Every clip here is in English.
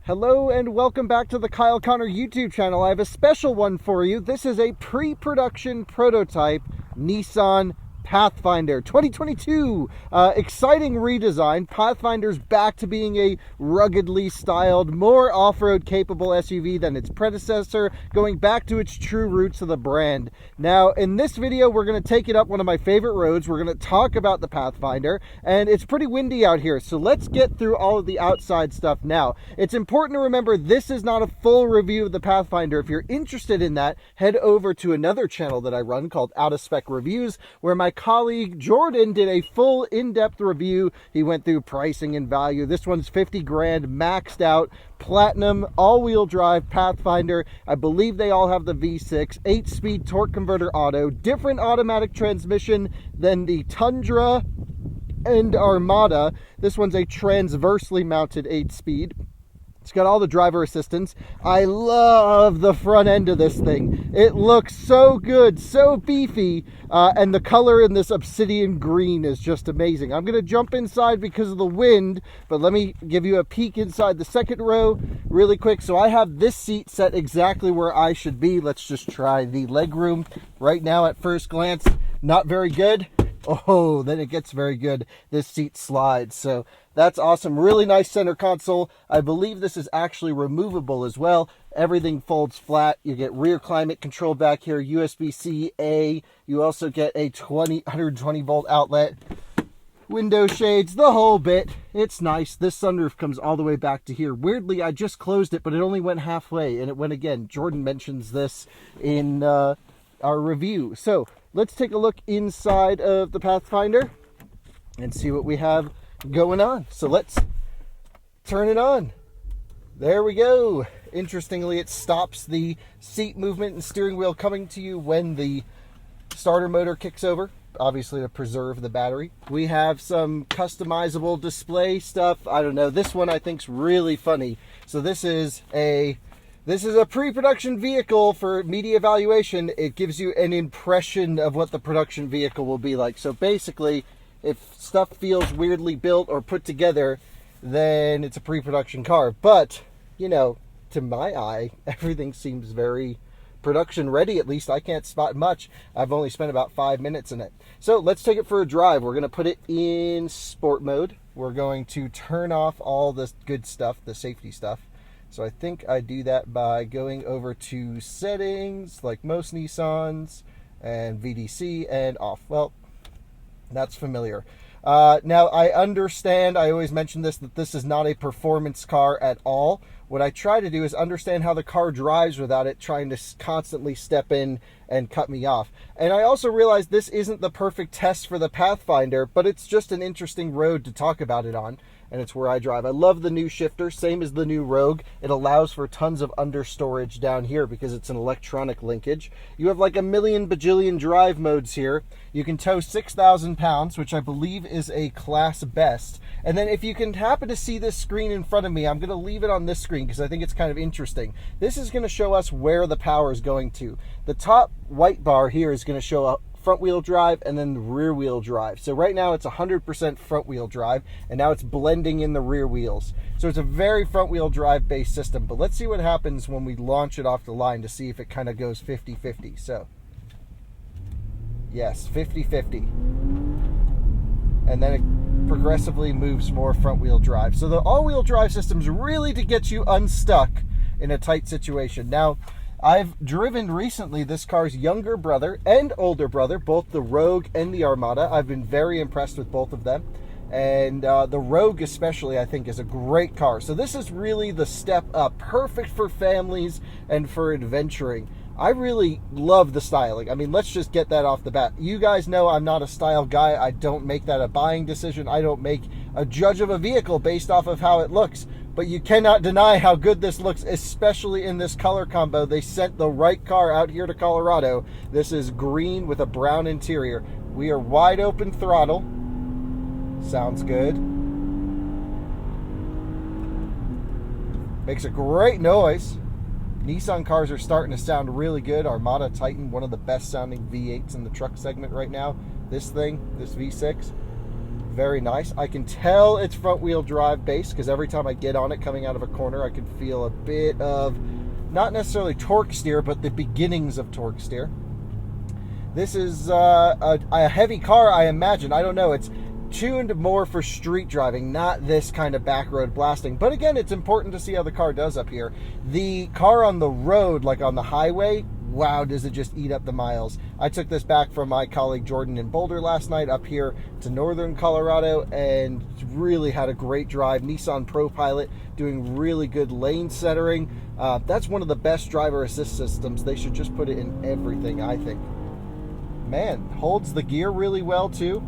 Hello and welcome back to the Kyle Connor YouTube channel. I have a special one for you. This is a pre-production prototype Nissan Pathfinder 2022. Exciting redesign. Pathfinder's back to being a ruggedly styled, more off-road capable SUV than its predecessor, going back to its true roots of the brand. Now, in this video, we're going to take it up one of my favorite roads. We're going to talk about the Pathfinder, and it's pretty windy out here, so let's get through all of the outside stuff now. It's important to remember this is not a full review of the Pathfinder. If you're interested in that, head over to another channel that I run called Out of Spec Reviews, where my colleague Jordan did a full in-depth review. He went through pricing and value. This one's 50 grand, maxed out, platinum, all-wheel drive Pathfinder. I believe they all have the V6, 8-speed torque converter auto, different automatic transmission than the Tundra and Armada. This one's a transversely mounted 8-speed. It's got all the driver assistance. I love the front end of this thing. It looks so good, so beefy, and the color in this obsidian green is just amazing. I'm going to jump inside because of the wind, but let me give you a peek inside the second row really quick. So I have this seat set exactly where I should be. Let's just try the legroom. Right now, at first glance, not very good. Oh, then it gets very good. This seat slides, so that's awesome. Really nice center console. I believe this is actually removable as well. Everything folds flat. You get rear climate control back here, USB-C A. You also get a 120 volt outlet, window shades, the whole bit. It's nice. This sunroof comes all the way back to here. Weirdly, I just closed it, but it only went halfway, and it went again. Jordan mentions this in our review. So let's take a look inside of the Pathfinder and see what we have going on. So let's turn it on. There we go. Interestingly, it stops the seat movement and steering wheel coming to you when the starter motor kicks over, obviously to preserve the battery. We have some customizable display stuff. I don't know. This one I think's really funny. So this is a pre-production vehicle for media evaluation. It gives you an impression of what the production vehicle will be like. So basically, if stuff feels weirdly built or put together, then it's a pre-production car. But, you know, to my eye, everything seems very production ready. At least I can't spot much. I've only spent about 5 minutes in it. So let's take it for a drive. We're going to put it in sport mode. We're going to turn off all this good stuff, the safety stuff. So I think I do that by going over to settings, like most Nissans, and VDC, and off. Well, that's familiar. Now, I understand, I always mention this, that this is not a performance car at all. What I try to do is understand how the car drives without it trying to constantly step in and cut me off. And I also realize this isn't the perfect test for the Pathfinder, but it's just an interesting road to talk about it on. And it's where I drive. I love the new shifter, same as the new Rogue. It allows for tons of under storage down here because it's an electronic linkage. You have like a million bajillion drive modes here. You can tow 6,000 pounds, which I believe is a class best. And then if you can happen to see this screen in front of me, I'm going to leave it on this screen because I think it's kind of interesting. This is going to show us where the power is going to. The top white bar here is going to show up front wheel drive and then rear wheel drive. So right now it's 100% front wheel drive, and now it's blending in the rear wheels. So it's a very front wheel drive based system, but let's see what happens when we launch it off the line to see if it kind of goes 50-50. So yes, 50-50. And then it progressively moves more front wheel drive. So the all wheel drive system is really to get you unstuck in a tight situation. Now, I've driven recently this car's younger brother and older brother, both the Rogue and the Armada. I've been very impressed with both of them. And the Rogue especially, I think, is a great car. So this is really the step up, perfect for families and for adventuring. I really love the styling. I mean, let's just get that off the bat. You guys know I'm not a style guy. I don't make that a buying decision. I don't make a judge of a vehicle based off of how it looks. But you cannot deny how good this looks, especially in this color combo. They sent the right car out here to Colorado. This is green with a brown interior. We are wide open throttle. Sounds good. Makes a great noise. Nissan cars are starting to sound really good. Armada Titan, one of the best sounding V8s in the truck segment right now. This thing, this V6, very nice. I can tell it's front wheel drive based because every time I get on it coming out of a corner, I can feel a bit of, not necessarily torque steer, but the beginnings of torque steer. This is a heavy car, I imagine. I don't know. It's tuned more for street driving, not this kind of back road blasting. But again, it's important to see how the car does up here. The car on the road, like on the highway, wow, does it just eat up the miles. I took this back from my colleague Jordan in Boulder last night up here to northern Colorado and really had a great drive. Nissan ProPilot doing really good lane centering. That's one of the best driver assist systems. They should just put it in everything, I think. Man, holds the gear really well too.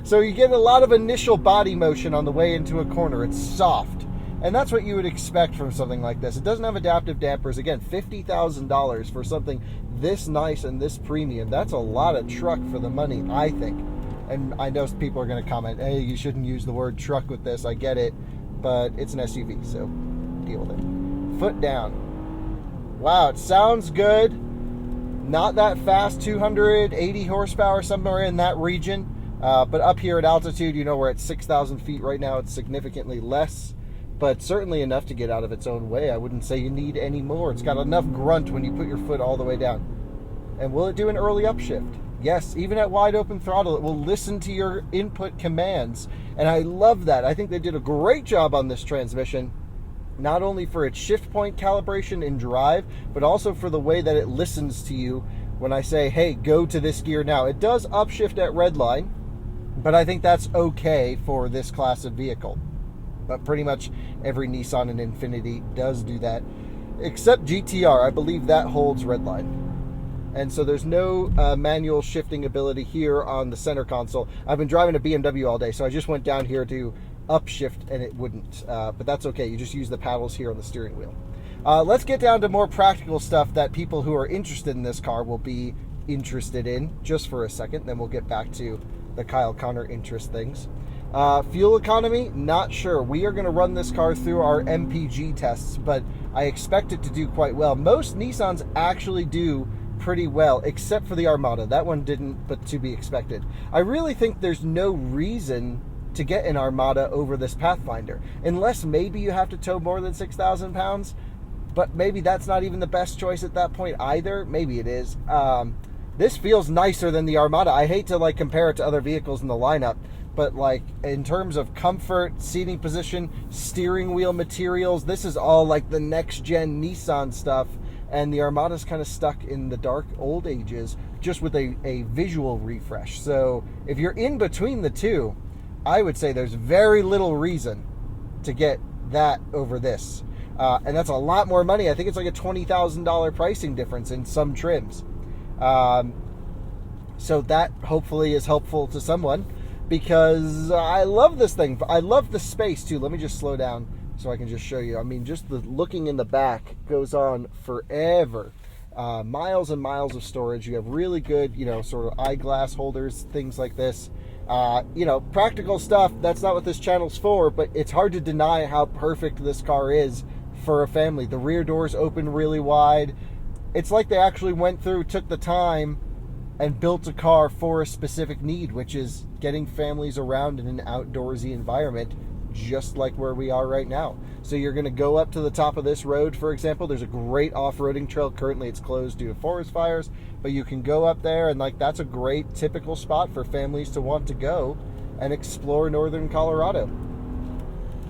So you get a lot of initial body motion on the way into a corner. It's soft. And that's what you would expect from something like this. It doesn't have adaptive dampers. Again, $50,000 for something this nice and this premium. That's a lot of truck for the money, I think. And I know people are going to comment, hey, you shouldn't use the word truck with this. I get it. But it's an SUV, so deal with it. Foot down. Wow, it sounds good. Not that fast, 280 horsepower, somewhere in that region. But up here at altitude, you know, we're at 6,000 feet right now. It's significantly less, but certainly enough to get out of its own way. I wouldn't say you need any more. It's got enough grunt when you put your foot all the way down. And will it do an early upshift? Yes, even at wide open throttle, it will listen to your input commands. And I love that. I think they did a great job on this transmission, not only for its shift point calibration in drive, but also for the way that it listens to you when I say, hey, go to this gear now. It does upshift at redline, but I think that's okay for this class of vehicle. But pretty much every Nissan and Infiniti does do that, except GTR. I believe that holds redline. And so there's no manual shifting ability here on the center console. I've been driving a BMW all day, so I just went down here to upshift and it wouldn't. But that's okay. You just use the paddles here on the steering wheel. Let's get down to more practical stuff that people who are interested in this car will be interested in just for a second. Then we'll get back to the Kyle Connor interest things. Fuel economy, not sure. We are going to run this car through our MPG tests, but I expect it to do quite well. Most Nissans actually do pretty well, except for the Armada. That one didn't, but to be expected. I really think there's no reason to get an Armada over this Pathfinder, unless maybe you have to tow more than 6,000 pounds, but maybe that's not even the best choice at that point either. Maybe it is. This feels nicer than the Armada. I hate to like compare it to other vehicles in the lineup, but like in terms of comfort, seating position, steering wheel materials, this is all like the next gen Nissan stuff, and the Armada's kind of stuck in the dark old ages just with a visual refresh. So if you're in between the two, I would say there's very little reason to get that over this. And that's a lot more money. I think it's like a $20,000 pricing difference in some trims. So that hopefully is helpful to someone, because I love this thing. I love the space too. Let me just slow down so I can just show you. I mean, just the looking in the back goes on forever. Miles and miles of storage. You have really good, you know, sort of eyeglass holders, things like this. You know, practical stuff. That's not what this channel's for, but it's hard to deny how perfect this car is for a family. The rear doors open really wide. It's like they actually went through, took the time, and built a car for a specific need, which is getting families around in an outdoorsy environment, just like where we are right now. So you're going to go up to the top of this road, for example. There's a great off-roading trail. Currently it's closed due to forest fires, but you can go up there, and like that's a great typical spot for families to want to go and explore northern Colorado.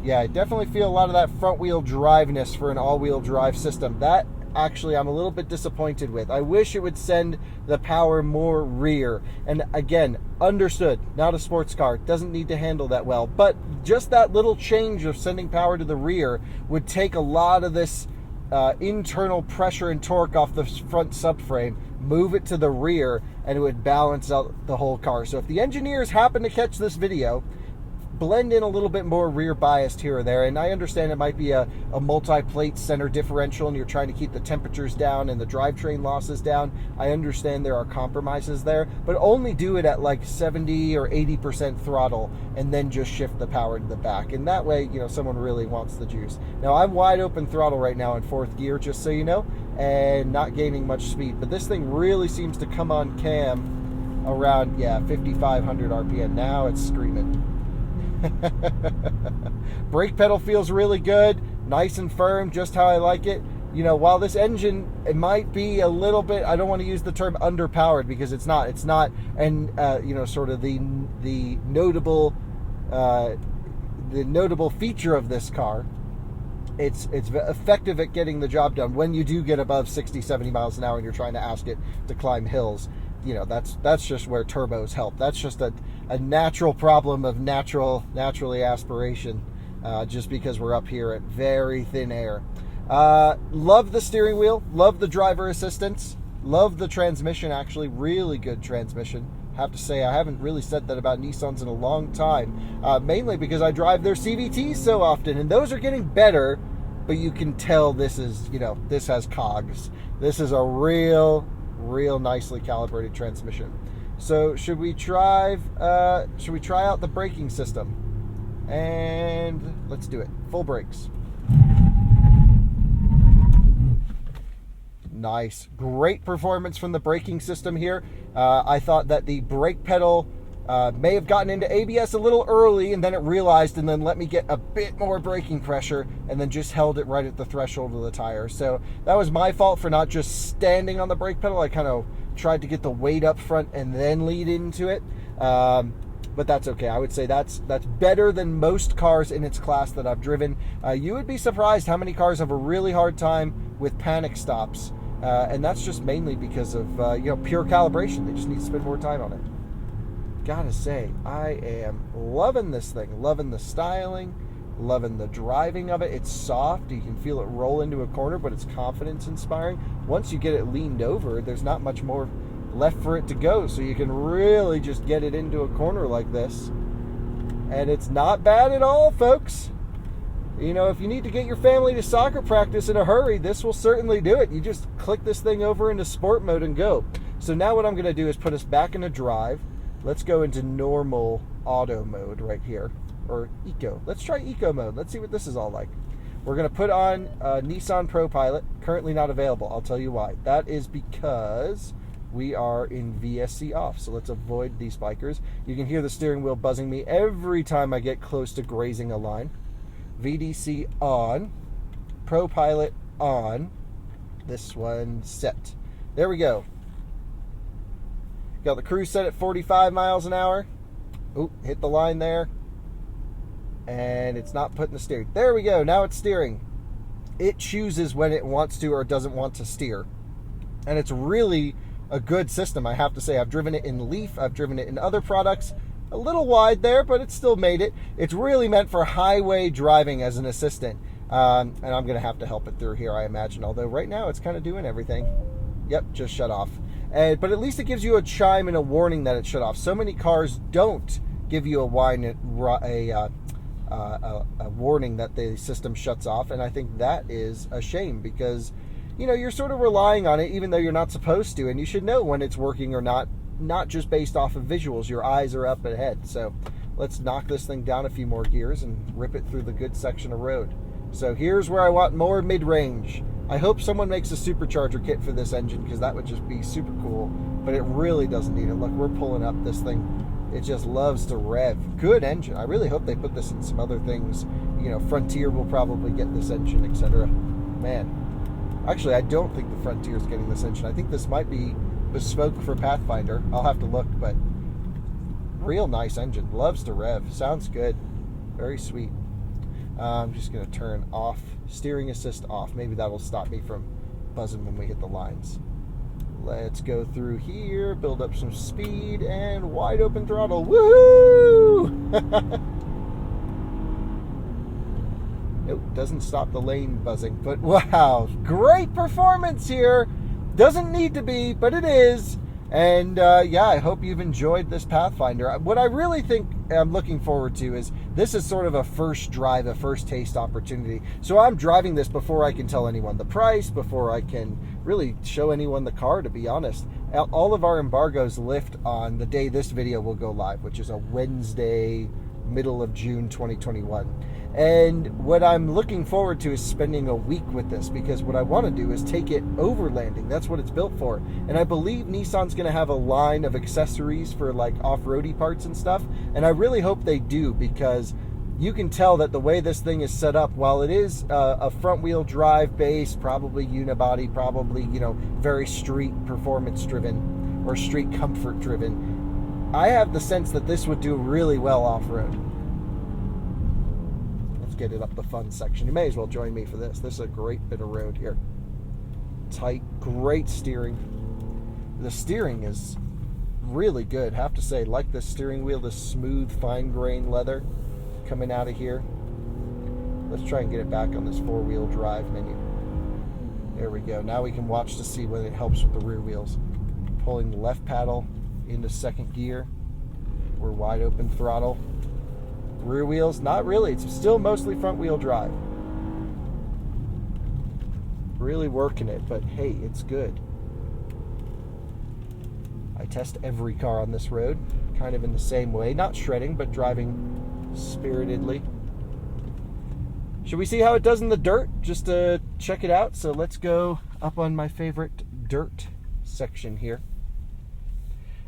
Yeah, I definitely feel a lot of that front-wheel driveness for an all-wheel drive system. That actually I'm a little bit disappointed with. I wish it would send the power more rear. And again, understood, not a sports car, doesn't need to handle that well, but just that little change of sending power to the rear would take a lot of this internal pressure and torque off the front subframe, move it to the rear, and it would balance out the whole car. So if the engineers happen to catch this video, blend in a little bit more rear biased here or there. And I understand it might be a multi-plate center differential and you're trying to keep the temperatures down and the drivetrain losses down. I understand there are compromises there, but only do it at like 70 or 80% throttle and then just shift the power to the back. And that way, you know, someone really wants the juice. Now I'm wide open throttle right now in fourth gear, just so you know, and not gaining much speed, but this thing really seems to come on cam around, yeah, 5,500 RPM. Now it's screaming. Brake pedal feels really good, nice and firm, just how I like it. You know, while this engine, it might be a little bit, I don't want to use the term underpowered, because it's not, and you know, sort of the notable feature of this car, it's effective at getting the job done when you do get above 60-70 miles an hour and you're trying to ask it to climb hills. You know, that's just where turbos help. That's just a natural problem of naturally aspiration, just because we're up here at very thin air. Love the steering wheel, love the driver assistance, love the transmission, actually really good transmission. Have to say, I haven't really said that about Nissans in a long time, mainly because I drive their CVTs so often, and those are getting better, but you can tell this is, you know, this has cogs. This is a real nicely calibrated transmission. So should we try out the braking system? And let's do it. Full brakes. Nice. Great performance from the braking system here. I thought that the brake pedal may have gotten into ABS a little early, and then it realized and then let me get a bit more braking pressure, and then just held it right at the threshold of the tire. So that was my fault for not just standing on the brake pedal. I kind of tried to get the weight up front and then lead into it. But that's okay. I would say that's better than most cars in its class that I've driven. You would be surprised how many cars have a really hard time with panic stops. And that's just mainly because of you know, pure calibration. They just need to spend more time on it. Gotta say, I am loving this thing. Loving the styling, loving the driving of it. It's soft. You can feel it roll into a corner, but it's confidence inspiring. Once you get it leaned over, there's not much more left for it to go. So you can really just get it into a corner like this. And it's not bad at all, folks. You know, if you need to get your family to soccer practice in a hurry, this will certainly do it. You just click this thing over into sport mode and go. So now what I'm going to do is put us back into drive. Let's go into normal auto mode right here, or eco. Let's try eco mode. Let's see what this is all like. We're going to put on Nissan ProPilot, currently not available. I'll tell you why. That is because we are in VSC off. So let's avoid these bikers. You can hear the steering wheel buzzing me every time I get close to grazing a line. VDC on, ProPilot on, this one set. There we go. Got the cruise set at 45 miles an hour. Oop, hit the line there. And it's not putting the steering. There we go, now it's steering. It chooses when it wants to or doesn't want to steer. And it's really a good system, I have to say. I've driven it in Leaf, I've driven it in other products. A little wide there, but it still made it. It's really meant for highway driving as an assistant. And I'm going to have to help it through here, I imagine. Although right now it's kind of doing everything. Yep, just shut off. But at least it gives you a chime and a warning that it shut off. So many cars don't give you a warning that the system shuts off. And I think that is a shame because, you know, you're sort of relying on it even though you're not supposed to. And you should know when it's working or not just based off of visuals. Your eyes are up ahead. So let's knock this thing down a few more gears and rip it through the good section of road. So here's where I want more mid-range. I hope someone makes a supercharger kit for this engine because that would just be super cool, but it really doesn't need it. Look, we're pulling up this thing. It just loves to rev. Good engine. I really hope they put this in some other things. You know, Frontier will probably get this engine, etc. Man, actually, I don't think the Frontier is getting this engine. I think this might be bespoke for Pathfinder. I'll have to look, but real nice engine. Loves to rev. Sounds good. Very sweet. I'm just going to turn off steering assist off. Maybe that'll stop me from buzzing when we hit the lines. Let's go through here, build up some speed, and wide open throttle. Woohoo! Nope, doesn't stop the lane buzzing. But wow, great performance here. Doesn't need to be, but it is. And yeah, I hope you've enjoyed this Pathfinder. What I really think I'm looking forward to is this is sort of a first drive, a first taste opportunity. So I'm driving this before I can tell anyone the price, before I can really show anyone the car, to be honest. All of our embargoes lift on the day this video will go live, which is a Wednesday middle of June 2021. And what I'm looking forward to is spending a week with this, because what I want to do is take it overlanding. That's what it's built for. And I believe Nissan's going to have a line of accessories for like off-roady parts and stuff. And I really hope they do, because you can tell that the way this thing is set up, while it is a front-wheel drive base, probably unibody, probably, you know, very street performance driven or street comfort driven, I have the sense that this would do really well off-road. Get it up the fun section. You may as well join me for this. This is a great bit of road here. Tight, great steering. The steering is really good, have to say. Like the steering wheel, the smooth, fine grain leather coming out of here. Let's try and get it back on this four-wheel drive menu. There we go. Now we can watch to see when it helps with the rear wheels. Pulling the left paddle into second gear. We're wide open throttle. Rear wheels, not really. It's still mostly front wheel drive. Really working it, but hey, it's good. I test every car on this road, kind of in the same way. Not shredding, but driving spiritedly. Should we see how it does in the dirt? Just to check it out. So let's go up on my favorite dirt section here.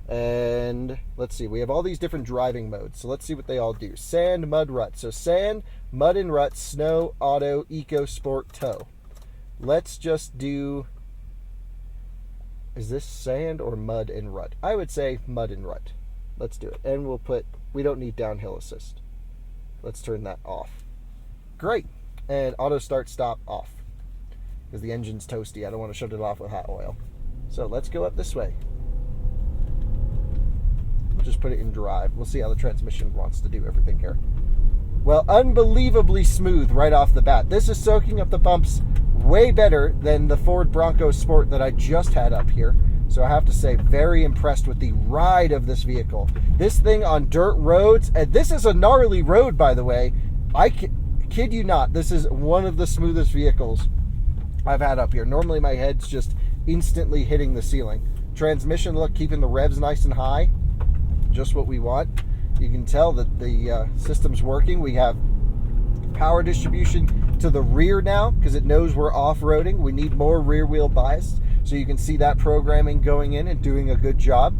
And let's see, we have all these different driving modes. So let's see what they all do. Sand, mud, rut. So sand, mud and rut, snow, auto, eco, sport, tow. Let's just do, is this sand or mud and rut? I would say mud and rut. Let's do it. And we'll put, we don't need downhill assist. Let's turn that off. Great. And auto start stop off, because the engine's toasty. I don't want to shut it off with hot oil. So let's go up this way. Just put it in drive. We'll see how the transmission wants to do everything here. Well, unbelievably smooth right off the bat. This is soaking up the bumps way better than the Ford Bronco Sport that I just had up here. So I have to say, very impressed with the ride of this vehicle. This thing on dirt roads, and this is a gnarly road, by the way. I kid you not, this is one of the smoothest vehicles I've had up here. Normally my head's just instantly hitting the ceiling. Transmission, look, keeping the revs nice and high. Just what we want. You can tell that the system's working. We have power distribution to the rear now, because it knows we're off-roading. We need more rear wheel bias, so you can see that programming going in and doing a good job.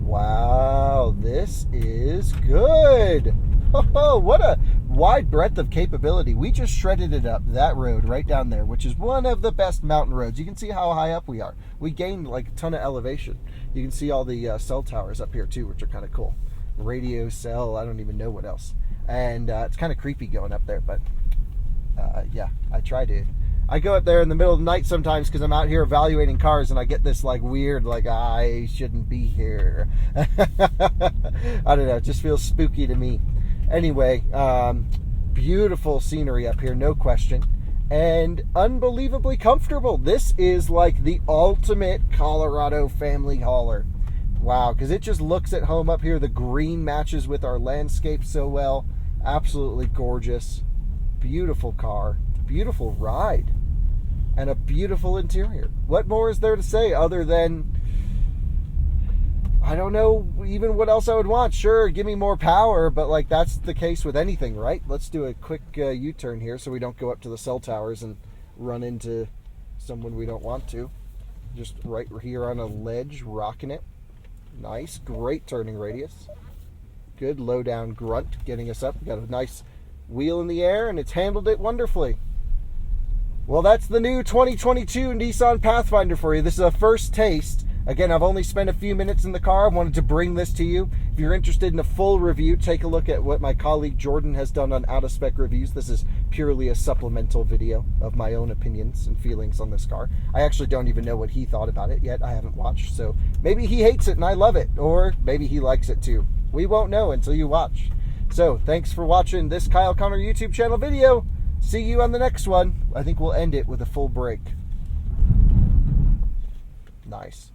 Wow, this is good. Oh, what a wide breadth of capability. We just shredded it up, that road right down there, which is one of the best mountain roads. You can see how high up we are. We gained like a ton of elevation. You can see all the cell towers up here too, which are kind of cool. Radio cell, I don't even know what else. And it's kind of creepy going up there, but yeah, I try to. I go up there in the middle of the night sometimes because I'm out here evaluating cars, and I get this like weird, like I shouldn't be here. I don't know, it just feels spooky to me. Anyway, beautiful scenery up here, no question. And unbelievably comfortable. This is like the ultimate Colorado family hauler. Wow, because it just looks at home up here. The green matches with our landscape so well. Absolutely gorgeous. Beautiful car. Beautiful ride. And a beautiful interior. What more is there to say other than, I don't know even what else I would want. Sure, give me more power, but like that's the case with anything, right? Let's do a quick U-turn here so we don't go up to the cell towers and run into someone we don't want to. Just right here on a ledge, rocking it. Nice, great turning radius. Good low down grunt getting us up. We got a nice wheel in the air, and it's handled it wonderfully. Well, that's the new 2022 Nissan Pathfinder for you. This is a first taste. Again, I've only spent a few minutes in the car. I wanted to bring this to you. If you're interested in a full review, take a look at what my colleague Jordan has done on Out of Spec Reviews. This is purely a supplemental video of my own opinions and feelings on this car. I actually don't even know what he thought about it yet. I haven't watched, so maybe he hates it and I love it, or maybe he likes it too. We won't know until you watch. So, thanks for watching this Kyle Connor YouTube channel video. See you on the next one. I think we'll end it with a full break. Nice.